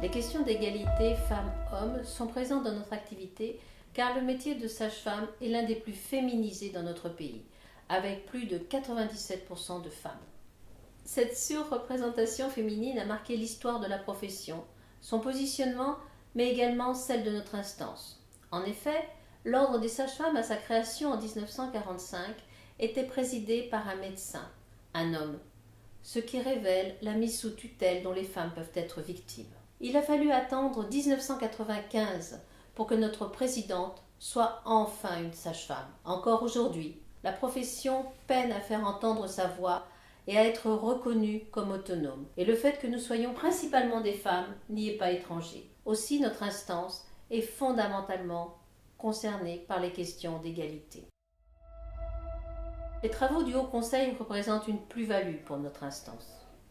Les questions d'égalité femmes-hommes sont présentes dans notre activité car le métier de sage-femme est l'un des plus féminisés dans notre pays, avec plus de 97% de femmes. Cette surreprésentation féminine a marqué l'histoire de la profession, son positionnement, mais également celle de notre instance. En effet, l'Ordre des sages-femmes à sa création en 1945 était présidé par un médecin, un homme, ce qui révèle la mise sous tutelle dont les femmes peuvent être victimes. Il a fallu attendre 1995 pour que notre présidente soit enfin une sage-femme. Encore aujourd'hui, la profession peine à faire entendre sa voix et à être reconnue comme autonome. Et le fait que nous soyons principalement des femmes n'y est pas étranger. Aussi, notre instance est fondamentalement concernée par les questions d'égalité. Les travaux du Haut Conseil représentent une plus-value pour notre instance.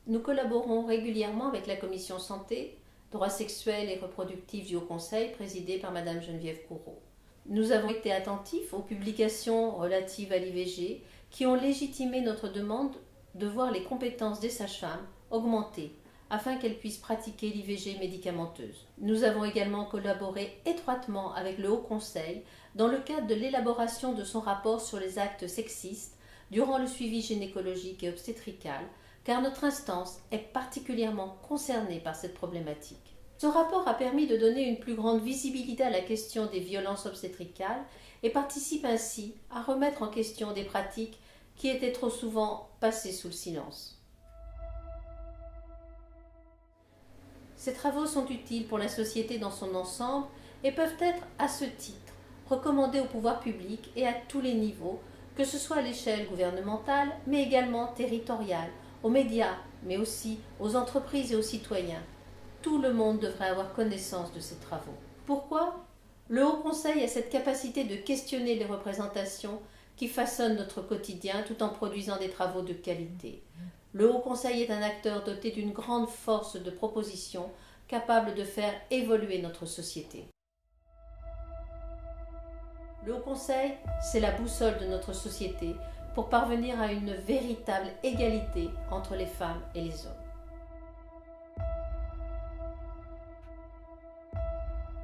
Nous collaborons régulièrement avec la commission santé, droits sexuels et reproductifs du Haut Conseil, présidée par Madame Geneviève Courreau. Nous avons été attentifs aux publications relatives à l'IVG qui ont légitimé notre demande de voir les compétences des sages-femmes augmenter afin qu'elles puissent pratiquer l'IVG médicamenteuse. Nous avons également collaboré étroitement avec le Haut Conseil dans le cadre de l'élaboration de son rapport sur les actes sexistes durant le suivi gynécologique et obstétrical, car notre instance est particulièrement concernée par cette problématique. Ce rapport a permis de donner une plus grande visibilité à la question des violences obstétricales et participe ainsi à remettre en question des pratiques qui étaient trop souvent passées sous le silence. Ces travaux sont utiles pour la société dans son ensemble et peuvent être, à ce titre, recommandés au pouvoir public et à tous les niveaux, que ce soit à l'échelle gouvernementale, mais également territoriale, aux médias, mais aussi aux entreprises et aux citoyens. Tout le monde devrait avoir connaissance de ces travaux. Pourquoi ? Le Haut Conseil a cette capacité de questionner les représentations qui façonnent notre quotidien tout en produisant des travaux de qualité. Le Haut Conseil est un acteur doté d'une grande force de proposition, capable de faire évoluer notre société. Le Haut Conseil, c'est la boussole de notre société pour parvenir à une véritable égalité entre les femmes et les hommes.